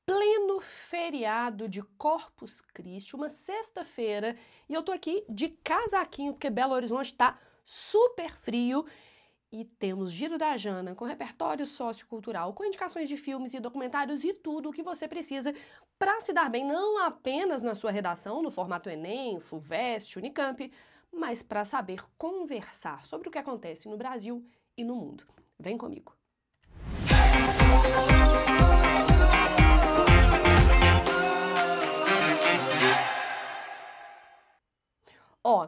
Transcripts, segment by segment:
pleno feriado de Corpus Christi, uma sexta-feira, e eu tô aqui de casaquinho porque Belo Horizonte tá super frio e temos Giro da Jana com repertório sociocultural, com indicações de filmes e documentários e tudo o que você precisa para se dar bem não apenas na sua redação, no formato Enem, FUVEST, Unicamp, mas para saber conversar sobre o que acontece no Brasil e no mundo. Vem comigo! Ó,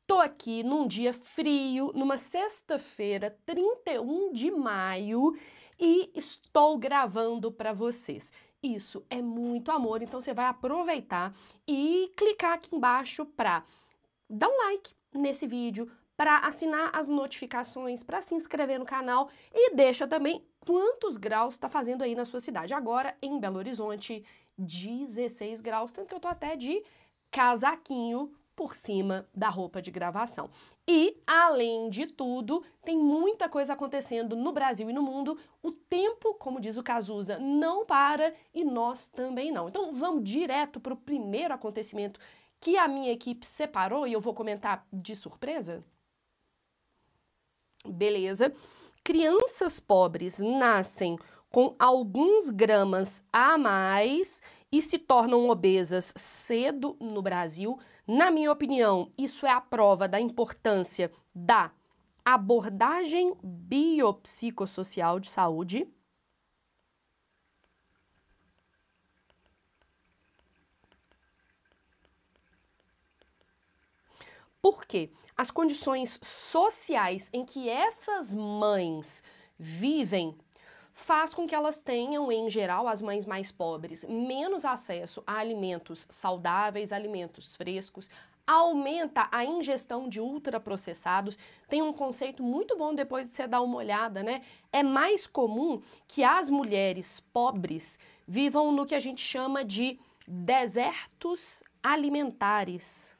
tô aqui num dia frio, numa sexta-feira, 31 de maio, e estou gravando para vocês. Isso é muito amor, então você vai aproveitar e clicar aqui embaixo para dar um like nesse vídeo, para assinar as notificações, para se inscrever no canal e deixa também quantos graus está fazendo aí na sua cidade. Agora, em Belo Horizonte, 16 graus, tanto que eu tô até de casaquinho por cima da roupa de gravação. E, além de tudo, tem muita coisa acontecendo no Brasil e no mundo. O tempo, como diz o Cazuza, não para e nós também não. Então, vamos direto para o primeiro acontecimento que a minha equipe separou e eu vou comentar de surpresa? Beleza. Crianças pobres nascem com alguns gramas a mais e se tornam obesas cedo no Brasil. Na minha opinião, isso é a prova da importância da abordagem biopsicossocial de saúde. Por quê? As condições sociais em que essas mães vivem faz com que elas tenham, em geral, as mães mais pobres, menos acesso a alimentos saudáveis, alimentos frescos, aumenta a ingestão de ultraprocessados. Tem um conceito muito bom depois de você dar uma olhada, né? É mais comum que as mulheres pobres vivam no que a gente chama de desertos alimentares.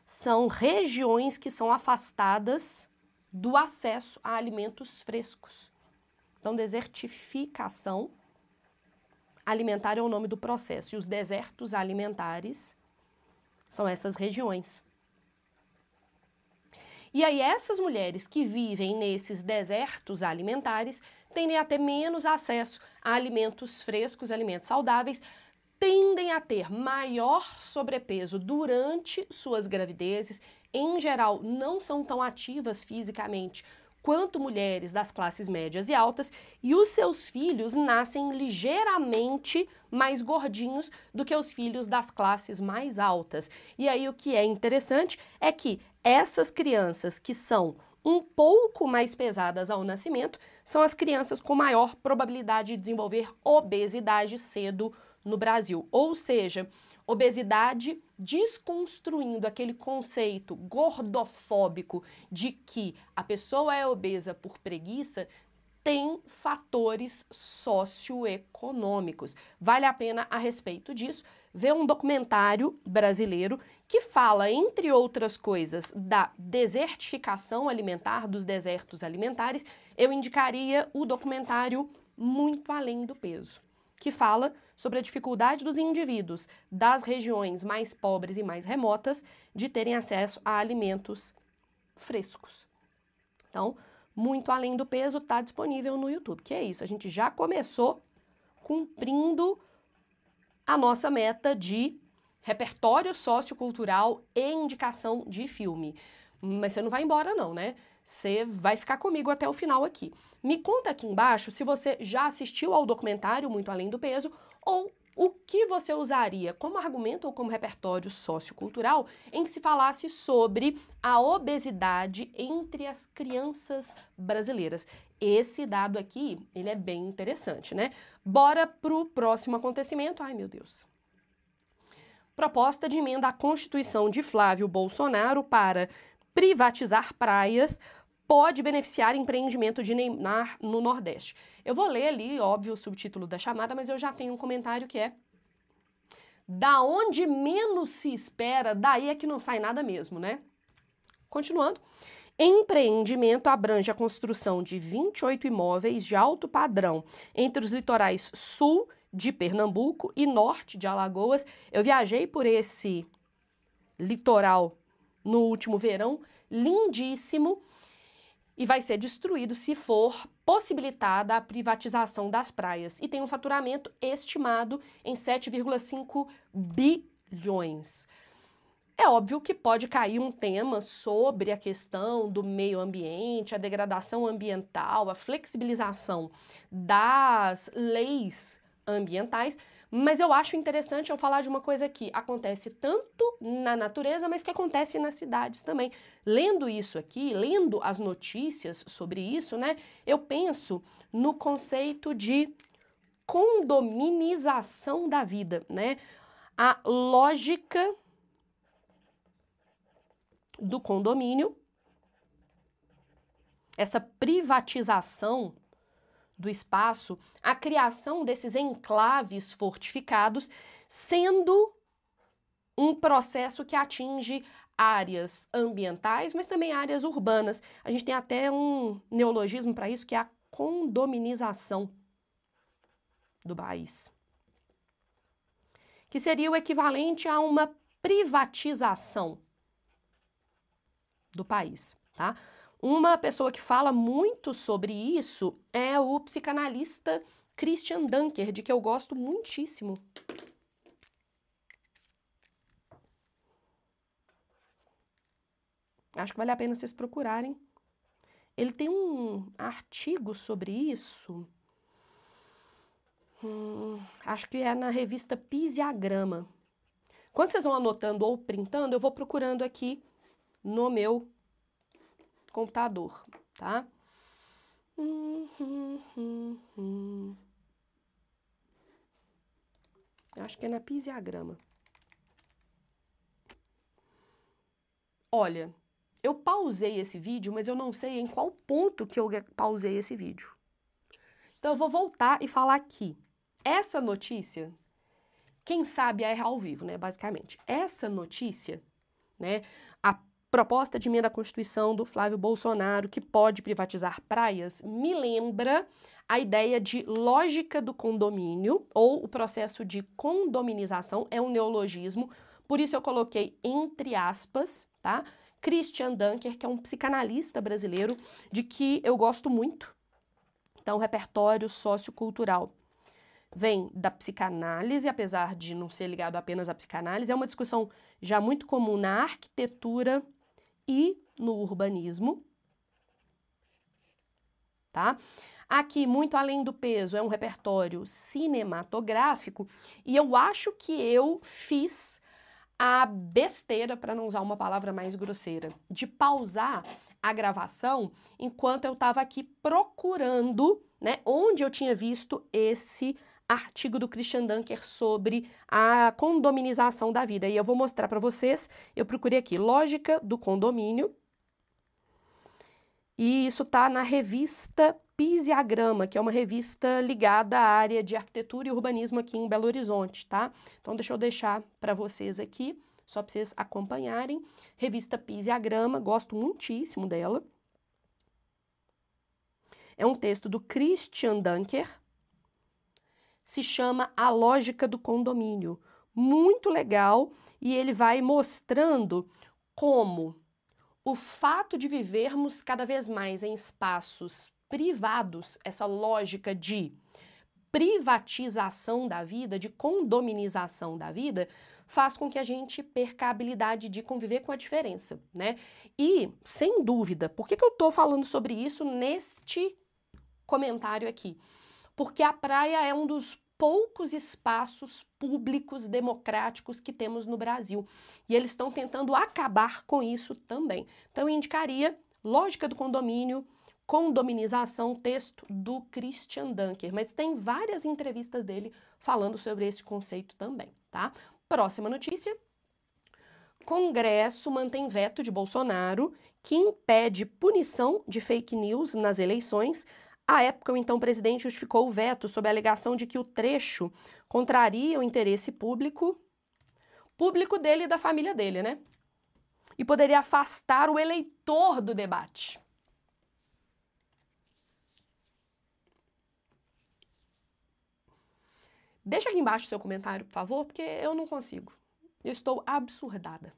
São regiões que são afastadas do acesso a alimentos frescos. Então, desertificação alimentar é o nome do processo. E os desertos alimentares são essas regiões. E aí, essas mulheres que vivem nesses desertos alimentares tendem a ter menos acesso a alimentos frescos, alimentos saudáveis, tendem a ter maior sobrepeso durante suas gravidezes, em geral não são tão ativas fisicamente quanto mulheres das classes médias e altas, e os seus filhos nascem ligeiramente mais gordinhos do que os filhos das classes mais altas. E aí o que é interessante é que essas crianças que são um pouco mais pesadas ao nascimento são as crianças com maior probabilidade de desenvolver obesidade cedo no Brasil, ou seja, obesidade desconstruindo aquele conceito gordofóbico de que a pessoa é obesa por preguiça, tem fatores socioeconômicos. Vale a pena, a respeito disso, ver um documentário brasileiro que fala, entre outras coisas, da desertificação alimentar, dos desertos alimentares. Eu indicaria o documentário Muito Além do Peso, que fala sobre a dificuldade dos indivíduos das regiões mais pobres e mais remotas de terem acesso a alimentos frescos. Então, Muito Além do Peso está disponível no YouTube. Que é isso, a gente já começou cumprindo a nossa meta de repertório sociocultural e indicação de filme. Mas você não vai embora não, né? Você vai ficar comigo até o final aqui. Me conta aqui embaixo se você já assistiu ao documentário Muito Além do Peso ou o que você usaria como argumento ou como repertório sociocultural em que se falasse sobre a obesidade entre as crianças brasileiras. Esse dado aqui, ele é bem interessante, né? Bora pro próximo acontecimento. Ai, meu Deus. Proposta de emenda à Constituição de Flávio Bolsonaro para privatizar praias pode beneficiar empreendimento de Neymar no Nordeste. Eu vou ler ali, óbvio, o subtítulo da chamada, mas eu já tenho um comentário que é: da onde menos se espera, daí é que não sai nada mesmo, né? Continuando. Empreendimento abrange a construção de 28 imóveis de alto padrão entre os litorais sul, de Pernambuco e norte de Alagoas. Eu viajei por esse litoral no último verão, lindíssimo, e vai ser destruído se for possibilitada a privatização das praias. E tem um faturamento estimado em 7,5 bilhões. É óbvio que pode cair um tema sobre a questão do meio ambiente, a degradação ambiental, a flexibilização das leis ambientais, mas eu acho interessante eu falar de uma coisa que acontece tanto na natureza, mas que acontece nas cidades também. Lendo isso aqui, lendo as notícias sobre isso, né, eu penso no conceito de condominização da vida, né? A lógica do condomínio, essa privatização do espaço, a criação desses enclaves fortificados, sendo um processo que atinge áreas ambientais, mas também áreas urbanas. A gente tem até um neologismo para isso, que é a condominização do país, que seria o equivalente a uma privatização do país, tá? Uma pessoa que fala muito sobre isso é o psicanalista Christian Dunker, de que eu gosto muitíssimo. Acho que vale a pena vocês procurarem. Ele tem um artigo sobre isso. Acho que é na revista Pisiagrama. Quando vocês vão anotando ou printando, eu vou procurando aqui no meu computador, tá? Eu acho que é na Pisiagrama. Olha, eu pausei esse vídeo, mas eu não sei em qual ponto que eu pausei esse vídeo. Então eu vou voltar e falar aqui. Essa notícia, quem sabe é ao vivo, né, basicamente. Essa notícia, né, a proposta de emenda à Constituição do Flávio Bolsonaro, que pode privatizar praias, me lembra a ideia de lógica do condomínio, ou o processo de condominização, é um neologismo, por isso eu coloquei entre aspas, tá? Christian Dunker, que é um psicanalista brasileiro, de que eu gosto muito. Então, repertório sociocultural vem da psicanálise, apesar de não ser ligado apenas à psicanálise, é uma discussão já muito comum na arquitetura e no urbanismo, tá? Aqui, muito além do peso, é um repertório cinematográfico, e eu acho que eu fiz a besteira, para não usar uma palavra mais grosseira, de pausar a gravação enquanto eu estava aqui procurando, né, onde eu tinha visto esse artigo do Christian Dunker sobre a condominização da vida. E eu vou mostrar para vocês, eu procurei aqui, Lógica do Condomínio, e isso tá na revista Pisiagrama, que é uma revista ligada à área de arquitetura e urbanismo aqui em Belo Horizonte, tá? Então deixa eu deixar para vocês aqui, só para vocês acompanharem. Revista Pisiagrama, gosto muitíssimo dela. É um texto do Christian Dunker, se chama A Lógica do Condomínio. Muito legal, e ele vai mostrando como o fato de vivermos cada vez mais em espaços privados, essa lógica de privatização da vida, de condominização da vida, faz com que a gente perca a habilidade de conviver com a diferença, né? E, sem dúvida, por que eu tô falando sobre isso neste comentário aqui? Porque a praia é um dos poucos espaços públicos democráticos que temos no Brasil. E eles estão tentando acabar com isso também. Então, eu indicaria Lógica do Condomínio, Condominização, texto do Christian Dunker. Mas tem várias entrevistas dele falando sobre esse conceito também, tá? Próxima notícia. Congresso mantém veto de Bolsonaro que impede punição de fake news nas eleições. À época, o então presidente justificou o veto sob a alegação de que o trecho contraria o interesse público dele e da família dele, né? E poderia afastar o eleitor do debate. Deixa aqui embaixo o seu comentário, por favor, porque eu não consigo. Eu estou absurdada.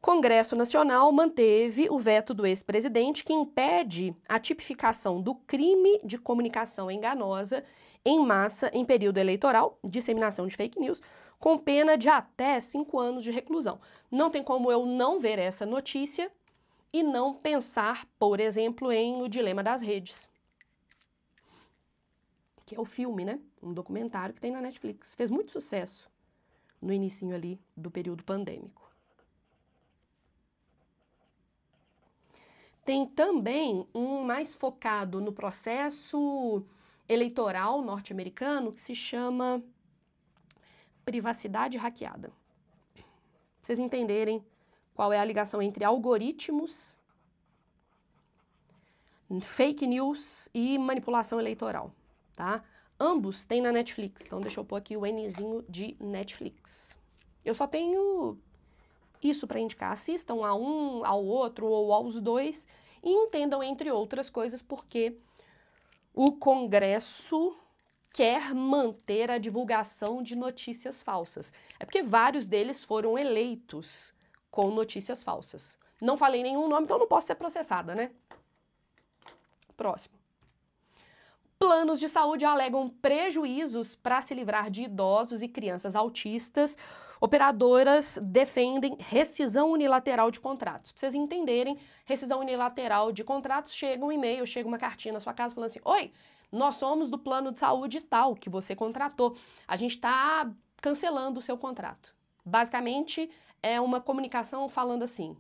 Congresso Nacional manteve o veto do ex-presidente que impede a tipificação do crime de comunicação enganosa em massa em período eleitoral, disseminação de fake news, com pena de até 5 anos de reclusão. Não tem como eu não ver essa notícia e não pensar, por exemplo, em O Dilema das Redes, que é o filme, né? Um documentário que tem na Netflix. Fez muito sucesso no inicinho ali do período pandêmico. Tem também um mais focado no processo eleitoral norte-americano que se chama Privacidade Hackeada. Pra vocês entenderem qual é a ligação entre algoritmos, fake news e manipulação eleitoral, tá? Ambos tem na Netflix, então deixa eu pôr aqui o Nzinho de Netflix. Eu só tenho isso para indicar. Assistam a um, ao outro ou aos dois e entendam, entre outras coisas, porque o Congresso quer manter a divulgação de notícias falsas. É porque vários deles foram eleitos com notícias falsas. Não falei nenhum nome, então não posso ser processada, né? Próximo. Planos de saúde alegam prejuízos para se livrar de idosos e crianças autistas. Operadoras defendem rescisão unilateral de contratos. Para vocês entenderem, rescisão unilateral de contratos, chega um e-mail, chega uma cartinha na sua casa falando assim: oi, nós somos do plano de saúde tal que você contratou. A gente está cancelando o seu contrato. Basicamente, é uma comunicação falando assim: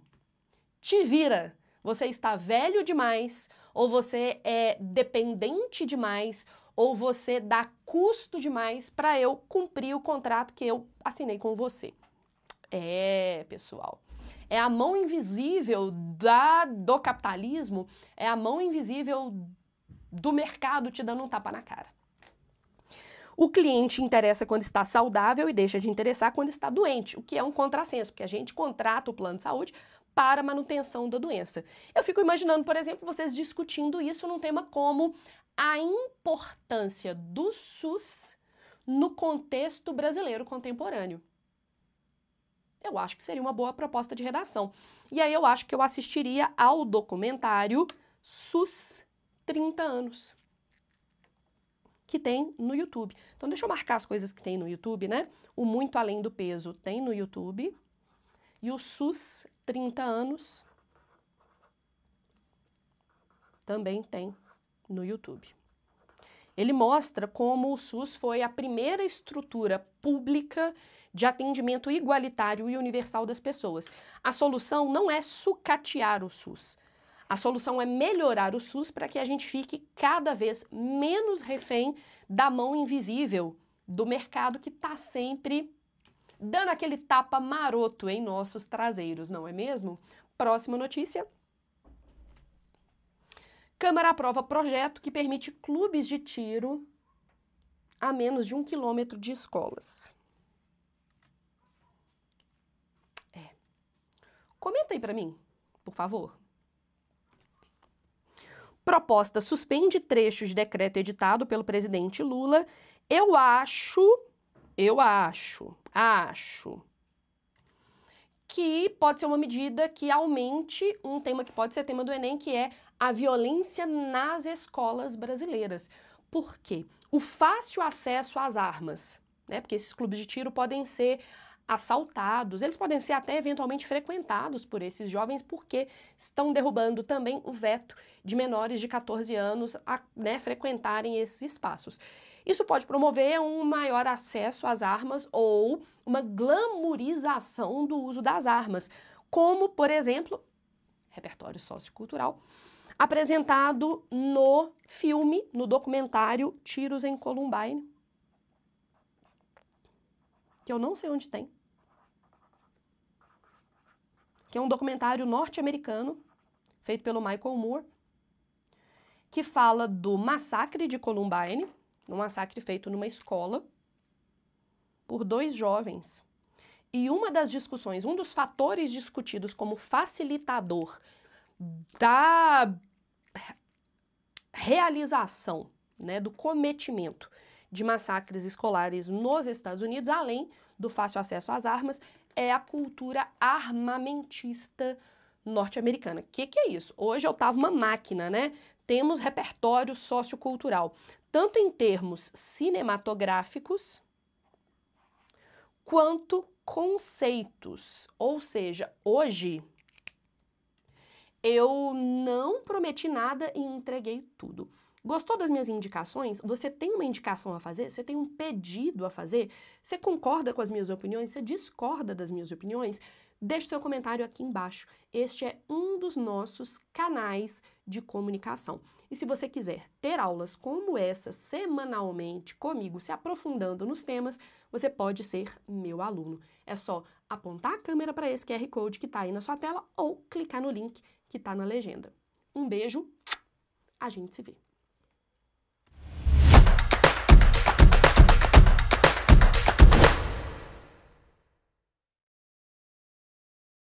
te vira, você está velho demais, ou você é dependente demais, ou você dá custo demais para eu cumprir o contrato que eu assinei com você. É, pessoal, é a mão invisível do capitalismo, é a mão invisível do mercado te dando um tapa na cara. O cliente interessa quando está saudável e deixa de interessar quando está doente, o que é um contrassenso, porque a gente contrata o plano de saúde para a manutenção da doença. Eu fico imaginando, por exemplo, vocês discutindo isso num tema como a importância do SUS no contexto brasileiro contemporâneo. Eu acho que seria uma boa proposta de redação. E aí eu acho que eu assistiria ao documentário SUS 30 anos, que tem no YouTube. Então deixa eu marcar as coisas que tem no YouTube, né? O Muito Além do Peso tem no YouTube. E o SUS 30 anos também tem no YouTube. Ele mostra como o SUS foi a primeira estrutura pública de atendimento igualitário e universal das pessoas. A solução não é sucatear o SUS. A solução é melhorar o SUS para que a gente fique cada vez menos refém da mão invisível do mercado que está sempre dando aquele tapa maroto em nossos traseiros, não é mesmo? Próxima notícia. Câmara aprova projeto que permite clubes de tiro a menos de 1 quilômetro de escolas. Comenta aí pra mim, por favor. Proposta suspende trechos de decreto editado pelo presidente Lula. Eu acho que pode ser uma medida que aumente um tema que pode ser tema do Enem, que é a violência nas escolas brasileiras. Por quê? O fácil acesso às armas, né? Porque esses clubes de tiro podem ser assaltados, eles podem ser até eventualmente frequentados por esses jovens porque estão derrubando também o veto de menores de 14 anos a, né, frequentarem esses espaços. Isso pode promover um maior acesso às armas ou uma glamorização do uso das armas, como, por exemplo, repertório sociocultural, apresentado no filme, no documentário Tiros em Columbine, que eu não sei onde tem, que é um documentário norte-americano, feito pelo Michael Moore, que fala do massacre de Columbine, um massacre feito numa escola por 2 jovens. E uma das discussões, um dos fatores discutidos como facilitador da realização, né, do cometimento de massacres escolares nos Estados Unidos, além do fácil acesso às armas, é a cultura armamentista norte-americana. O que é isso? Hoje eu tava uma máquina, né? Temos repertório sociocultural, tanto em termos cinematográficos, quanto conceitos. Ou seja, hoje eu não prometi nada e entreguei tudo. Gostou das minhas indicações? Você tem uma indicação a fazer? Você tem um pedido a fazer? Você concorda com as minhas opiniões? Você discorda das minhas opiniões? Deixe seu comentário aqui embaixo. Este é um dos nossos canais de comunicação. E se você quiser ter aulas como essa semanalmente comigo, se aprofundando nos temas, você pode ser meu aluno. É só apontar a câmera para esse QR Code que está aí na sua tela ou clicar no link que está na legenda. Um beijo, a gente se vê.